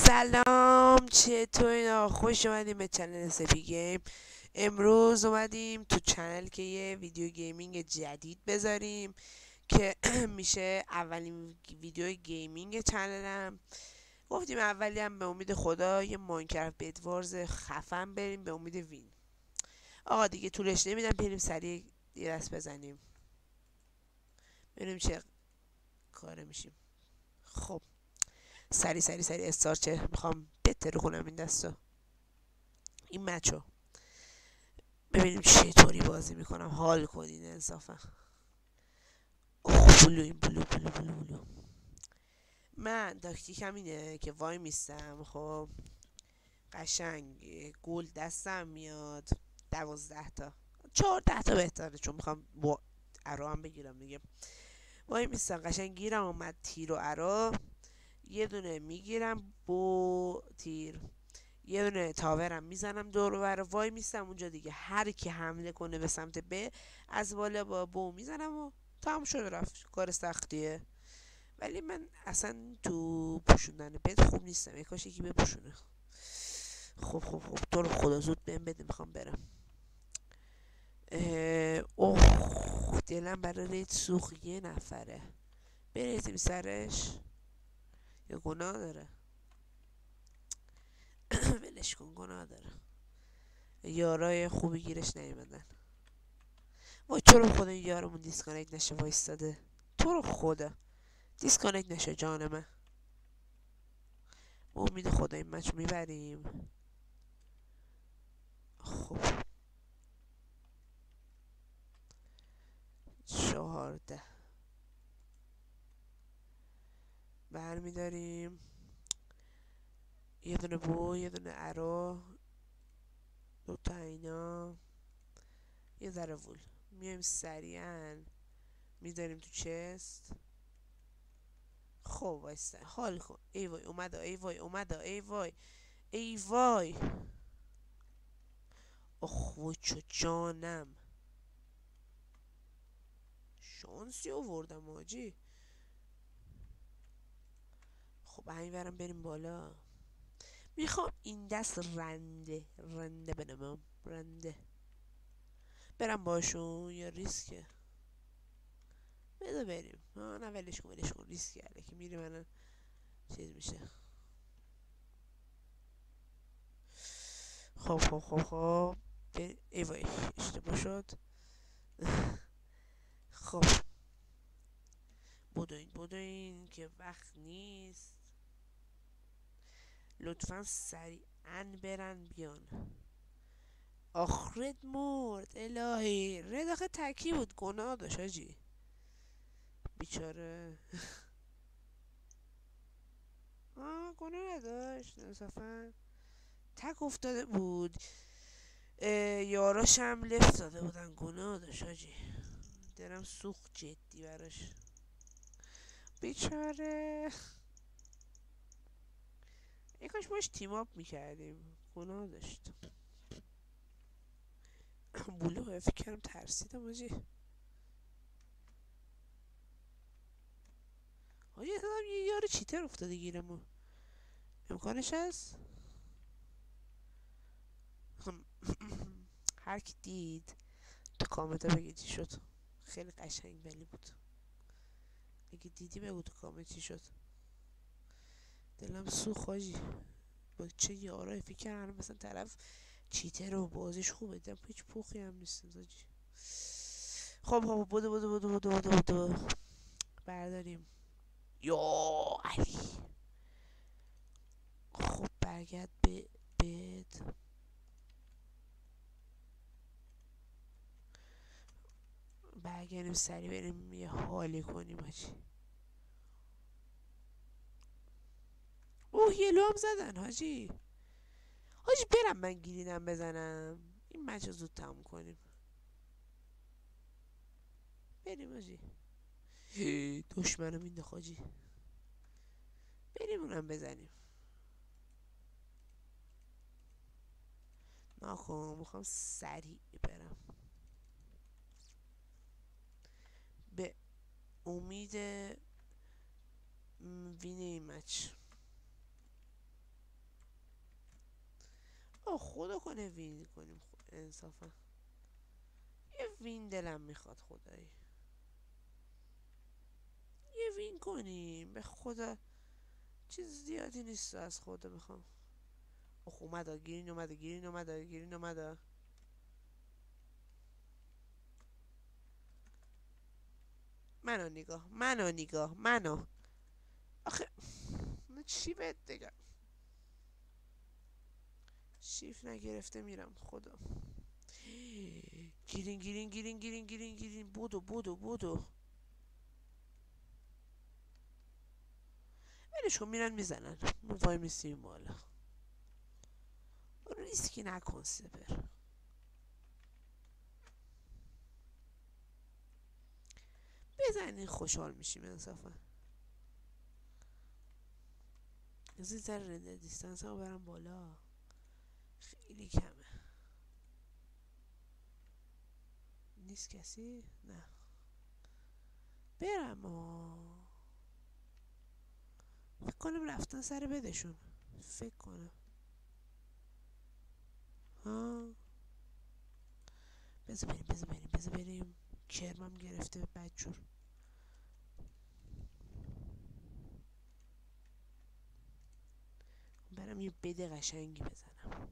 سلام، چطورین؟ خوش اومدیم به چنل سپی گیم. امروز اومدیم تو چنل که یه ویدیو گیمینگ جدید بذاریم که میشه اولین ویدیو گیمینگ چنلم. گفتیم اولی هم به امید خدا یه ماینکرافت بدوارز خفن بریم به امید وین. آقا دیگه طولش نمیدم، بریم سریع یه دست بزنیم ببینیم چه کاره میشیم. خب سری استارچه میخوام بهتر کنم این دستو، این مچو ببینیم چطوری بازی میکنم، حال کنین انصافا. بلو این بلو. من تاکتیکم اینه که وای میستم، خب قشنگ گل دستم میاد 12 تا 14 تا بهتره، چون میخوام با ارو هم بگیرم دیگه. وای میستم قشنگ گیرم اومد تیر و ارو، یه دونه میگیرم با تیر، یه دونه تاورم میزنم دور و بر، وای میستم اونجا دیگه. هر کی حمله کنه به سمت ب از بالا با بو میزنم و تمام شده رفت. کار سختیه ولی من اصلا تو پوشوندن بد خوب نیستم، یه کاش یکی بپوشونه. خب تو رو خدا زود بهم بده، میخوام برم. اوه دلم برای رید سوخت. یه نفره بریزیم سرش یا گناه داره؟ ولش کن، گناه داره. یارای خوبی گیرش نیومدن. وای تو رو خدا این یارمون دیسکانکت نشه، وایستاده. تو رو خدا دیسکانکت نشه جان من. با امید خدا این مچ میبریم. خب 14 برمیداریم، یه دونه بو، یه دونه ارو، دوتا اینا، یه ذره وول. میایم سریعا میداریم تو چست. خب وایستا حال کن. ای وای اومدا، ای وای اومدا، ای وای ای وای. اخ وای چو جانم، شانسی آوردم آجی. خب همین برم بریم بالا. میخوام این دست رنده بنمم، رنده برم باشون یا ریسکه؟ بذار بریم. نه ولش کن ریسکه، که میریم الان چیز میشه. خب ای وای اشتباه شد. خب بدوین که وقت نیست، لطفا سریعا برن بیان. رد مرد. الهی رد آخه تکی بود، گناه داشت آجی بیچاره. گناه نداشت انصافا، تک افتاده بود. یاراش هم لفت داده بودن، گناه داشت آجی. دلم سوخت جدی براش، بیچاره. ای کاش باش تیم اپ میکردیم، گناه داشت. بلو فکر کردم ترسیدم آجی. آجی اصلا یه یار چیتر افتاده گیرمون، امکانش هست؟ هر کی دید تو کامنت بگی چی شد. خیلی قشنگ ولی بود، اگه دیدی بگو تو کامنت چی شد. دلم سوخت حاجی، با چه یارای فکر کردم مثلا طرف چیتر و بازیش خوبه، دیدم هیچ پوخی هم نیست حاجی. خب بودو برداریم. یا علی. خب برگرد به بد. برگردیم سری بریم یه حالی کنیم حاجی. یلو هم زدن حاجی. حاجی برم من گیرینم بزنم، این مچ رو زود تموم کنیم بریم حاجی. دشمنو مینداخت حاجی، بریم اونم بزنیم. ناخون میخوام سریع برم به امید وین این مچ. خدا کنه وین کنیم انصافا یه وین دلم میخواد خدایی یه وین کنیم به خدا چیز زیادی نیست از خدا بخوام اومده گیرین اومده گیرین اومده گیرین اومده منو نگاه منو آخه چی بهت بگم شیف نگرفته میرم خدا گیرین گیرین گیرین گیرین گیرین گیرین بودو بودو بودو ولش کن میرن میزنن ما وای میسیم بالا ریسکی نکن سپر بزنین خوشحال میشیم انصافا از این ذره رنده دیستانس هم برم بالا خیلی کمه نیست کسی؟ نه برم فکر کنم رفتن سر بدشون فکر کنم ها بذار بریم بذار بریم بذار بریم کرمم گرفته بدجور برم یه بده قشنگی بزنم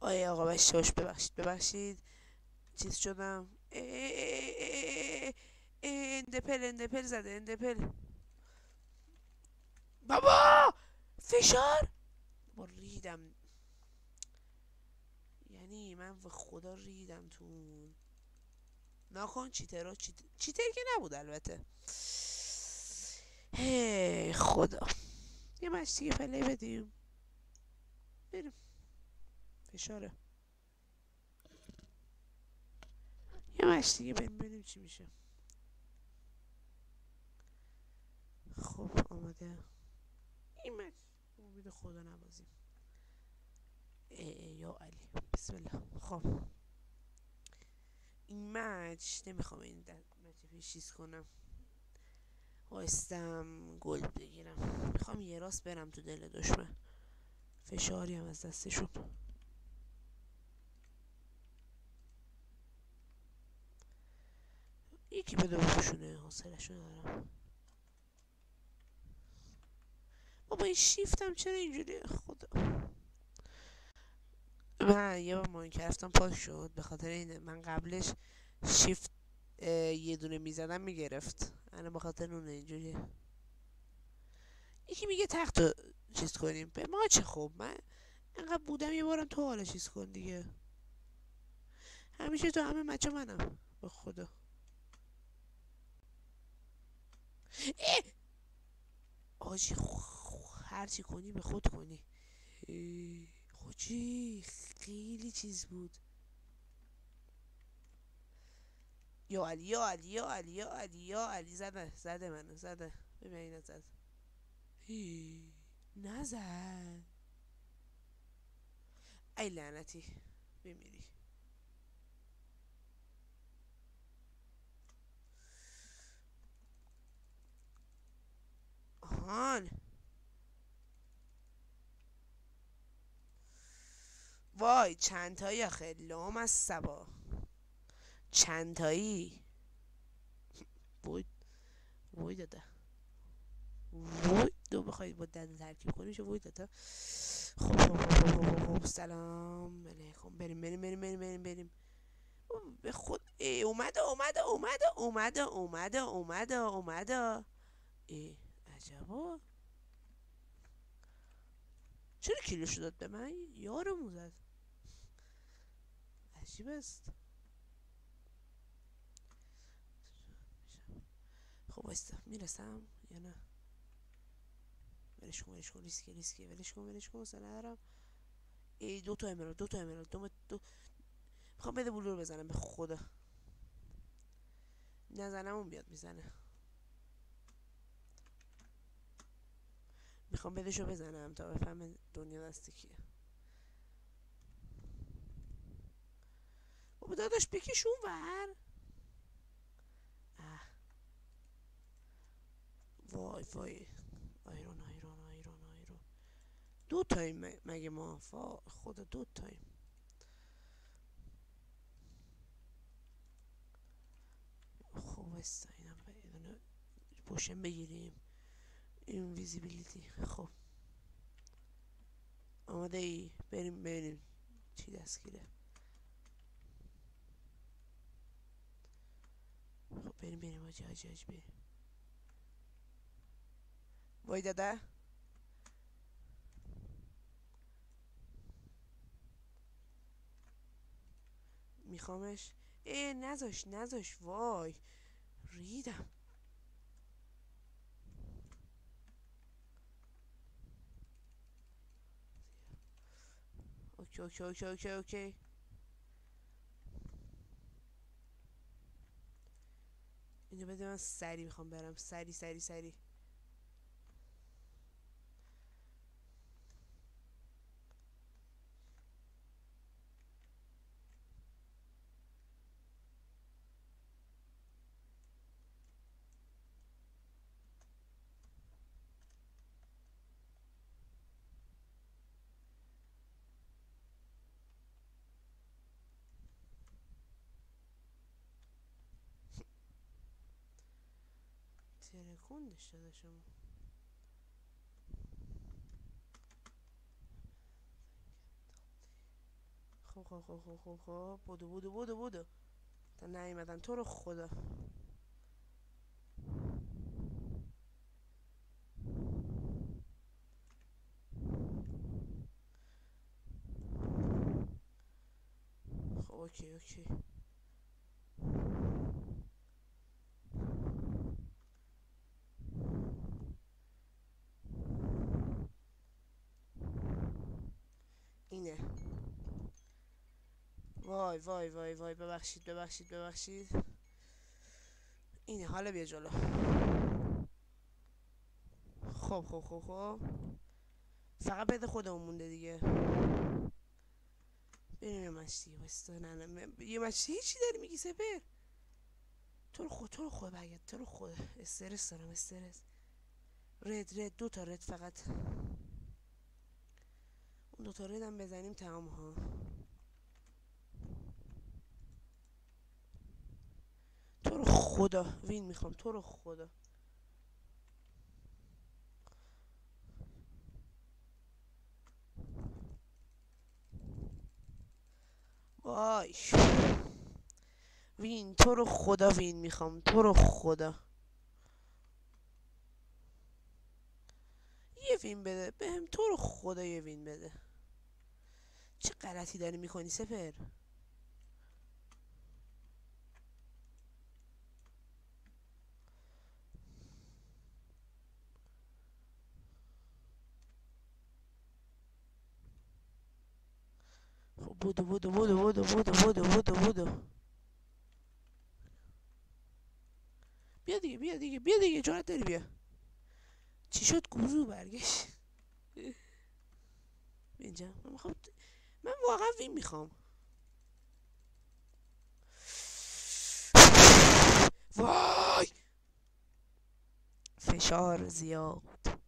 آیا آقا ببخشید ببخشید چیز شدم اندپل زده اندپل بابا فشار با ریدم یعنی من به خدا ریدم تو اون ناکن چیتر که نبود البته هی خدا یه مچ دیگه پلی بدیم بریم فشاره یه مچ دیگه بریم چی میشه خب آماده این مچ امید خدا نبازیم یا علی بسم الله خب این مچ نمیخوام این مچ پیشیز کنم وایستم گل بگیرم میخوام یه راست برم تو دل دشمن فشاری هم از دستشون یکی بده بپوشونه حوصله‌شو ندارم بابا این شیفتم چرا اینجوری خدا من یه بار ماینکرفتم رفتم پاک شد به خاطر اینه من قبلش شیفت یه دونه میزدم میگرفت انا به خاطر اونه اینجوری یکی میگه تخت رو چیز کنیم به ما چه خوب من انقدر بودم یه بارم تو حالا چیز کن دیگه همیشه تو همه مچه منم به خدا آجی هرچی کنی به خود کنی خوچی خیلی چیز بود یا علی یا علی یا علی یا علی یا علی زده منو زده ببین نزد نزد ای لعنتی بمیری آهان وای چند تایی آخه لام از سبا چند تایی وای داده وای دو بخواید با دن ترکیب کنی چه وای داده خب سلام علیکم بریم به خود اومده عجبا چرا کیلوشو داد به من یارمو زد عجیب است خب بایستا میرسم یا نه ولش کن ریسکی ولش کن سر ندارم دو تا امرال میخوام بده بلور بزنم به خدا نزنم اون بیاد میزنه میخوام بدشو بزنم تا بفهم دنیا دستی کیه بابا داداش بکشون ور وای دو تایم مگه ما خدا دو تایم. خب استا اینم پوشن بگیریم. این ویزیبیلیتی. خب آماده ای؟ بریم ببینیم چی دستگیره. خب بریم آجی بریم. وای داده میخوامش. نذاش وای ریدم. اوکی. اینو بده من سری میخوام برم. سری. ترکوندش داداشم. خب بودو تا نیومدن تو رو خدا. خب اوکی اینه. وای ببخشید. اینه. حالا بیا جلو. خب فقط بده خودمون مونده دیگه. بریم یه مشتی. یه مشتی چی داری میگی سپر؟ تو رو خود بگید. تو رو خود استرس دارم. رد 2 تا رد فقط. اون 2 تا رد هم بزنیم تمام ها. تو رو خدا وین میخوام. تو رو خدا. وای وین. تو رو خدا وین میخوام. تو رو خدا یه وین بده بهم. تو رو خدا یه وین بده. چه غلطی داری میکنی سپر؟ خب بودو. بیا دیگه جرأت داری بیا. چی شد گوزو برگشت؟ اینجا من واقعا وین میخوام. وای فشار زیاد.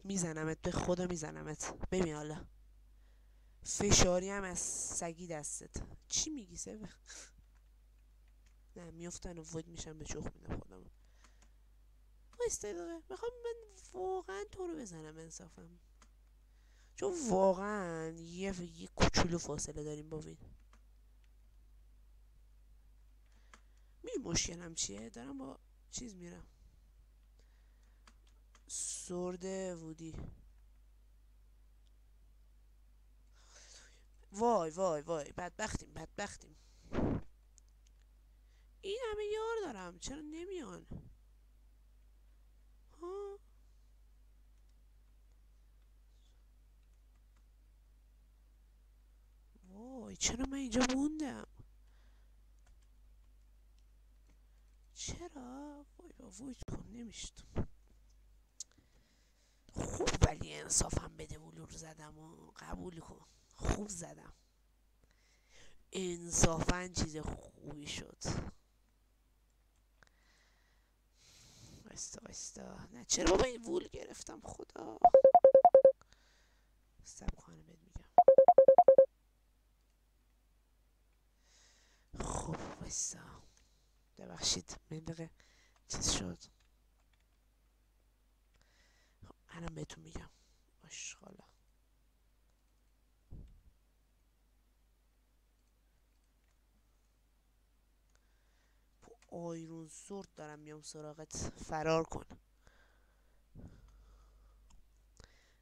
میزنمت به خدا میزنمت. ببین حالا فشاری هم از سگی دستت. چی میگی سبه؟ نه میفتن و وید میشم به چخ میدم خودم. وایستا دقیقه میخوام من واقعا تو رو بزنم انصافم. چون واقعا یه کوچولو فاصله داریم با وین. مشکلم چیه؟ دارم با چیز میرم. سرد وودی. وای بدبختیم. این همه یار دارم چرا نمیان؟ ها وای چرا من اینجا موندم؟ چرا؟ وای کن نمیشت. خوب ولی انصافم بده ولور زدم و قبول کن. خوب زدم. انصافا چیز خوبی شد. وایستا نه چرا بابا این وول گرفتم خدا. سب کنه بهت میگم. خب وایستا ببخشید منطقه چیز شد. خب الان بهتون میگم. ماشاءالله. آیرون سورد دارم میام سراغت، فرار کن.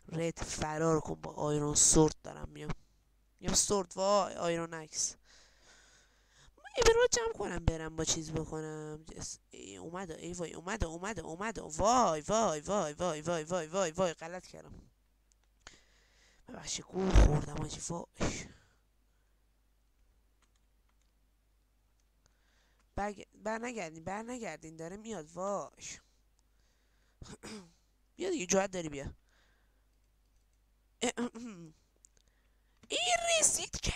رد فرار کن، با آیرون سورد دارم میام. میام سورد وای آیرون اکس. برو جمع کنم برم با چیز بکنم. اومده ای وای اومده وای وای غلط کردم. ببخشید گول خوردم آجی وای. بر نگردین داره میاد وای. بیا دیگه جواد داری بیا. این رسید که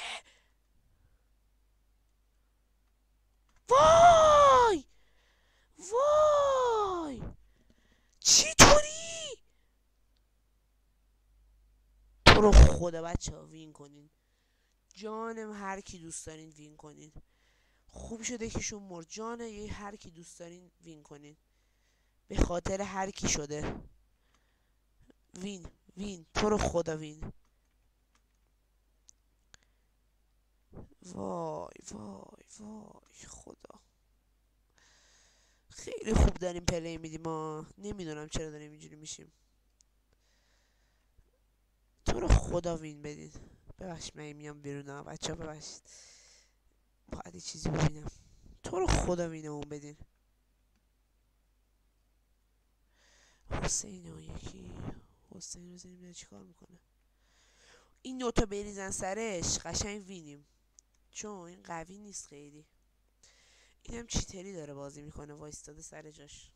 وای وای چطوری؟ تو رو خدا بچه ها وین کنین، جانم هر کی دوست دارین وین کنین. خوب شده که شون مرد. جان یه هر کی دوست دارین وین کنین، به خاطر هر کی شده. وین تو رو خدا وین. وای خدا خیلی خوب داریم پلی میدیم ما. نمیدونم چرا داریم اینجوری میشیم. تو رو خدا وین بدین. ببخشید من میام بیرون بچه ها ببخشید. باید چیزی ببینم. تو رو خدا وینمون بدین. حسین اون یکی حسین رو زنیم چی کار میکنه. این نوتا بریزن سرش قشنگ وینیم، چون این قوی نیست خیلی. اینم چیتری داره بازی میکنه وایستاده سر جاش.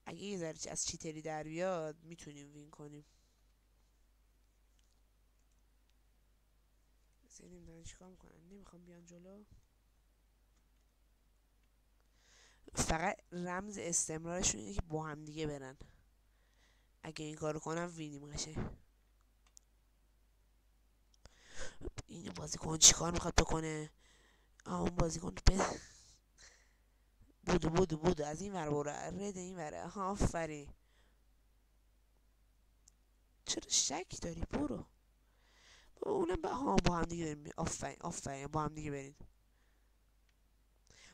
اگه یه ذره از چیتری در بیاد میتونیم وین کنیم. زنیم دارن چیکار میکنن. نمیخوام بیان جلو. فقط رمز استمرارشون اینه که با هم دیگه برن. اگه این کارو کنم وینیم قشنگ. این بازیکن چیکار میخواد بکنه؟ اون بازیکن بودو از این ور برو. رد این وره. آفرین. چرا شک داری؟ برو. اونم با هم دیگه بریم. آفرین با هم دیگه برین.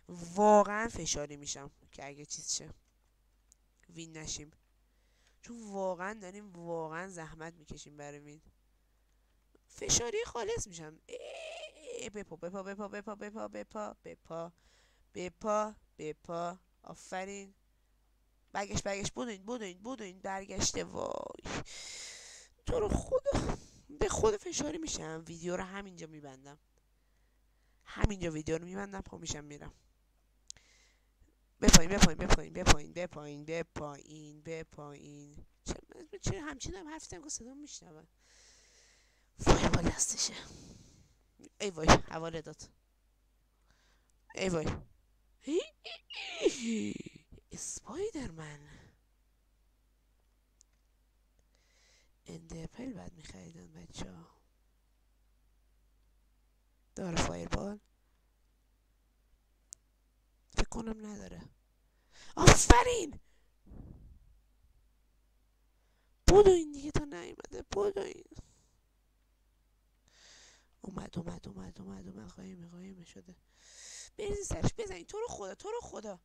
واقعا فشاری میشم که اگه چیز شه وین نشیم، چون واقعا داریم واقعا زحمت میکشیم برای وین. فشاری خالص میشم. بپا. آفرین. برگشت. بودین برگشته. وای تو رو خدا به خود فشاری میشم. ویدیو رو همینجا میبندم. ویدیو رو میبندم پا میشم میرم. بپایین. چرا همچین هم حرف زدم که صدا میشنوه. وای با دستشه. ای وای حواله داد. ای وای اسپایدرمن. اندرپل بعد میخریدن بچه ها. داره فایربال؟ فکر کنم نداره. آفرین. بودو این دیگه تا نیومده. بودو این اومد قایمه شده. بریزی سرش بزنی. تو رو خدا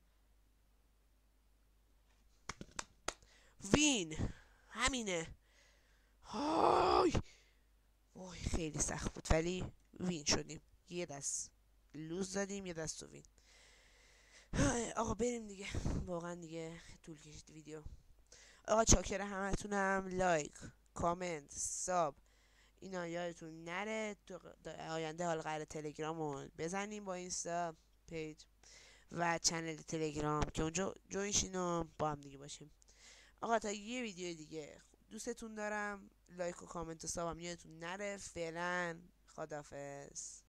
وین. همینه. وای خیلی سخت بود ولی وین شدیم. یه دست لوز دادیم یه دست وین. آقا بریم دیگه. واقعا دیگه طول کشید ویدیو. آقا چاکر همتونم. لایک کامنت ساب اینا یادتون نره. تو آینده حال قرار تلگرامو بزنیم با اینستا پیج و چنل تلگرام که اونجا جوینشین و با هم دیگه باشیم. آقا تا یه ویدیو دیگه دوستتون دارم. لایک و کامنت و سابم یادتون نره. فعلا خدافز.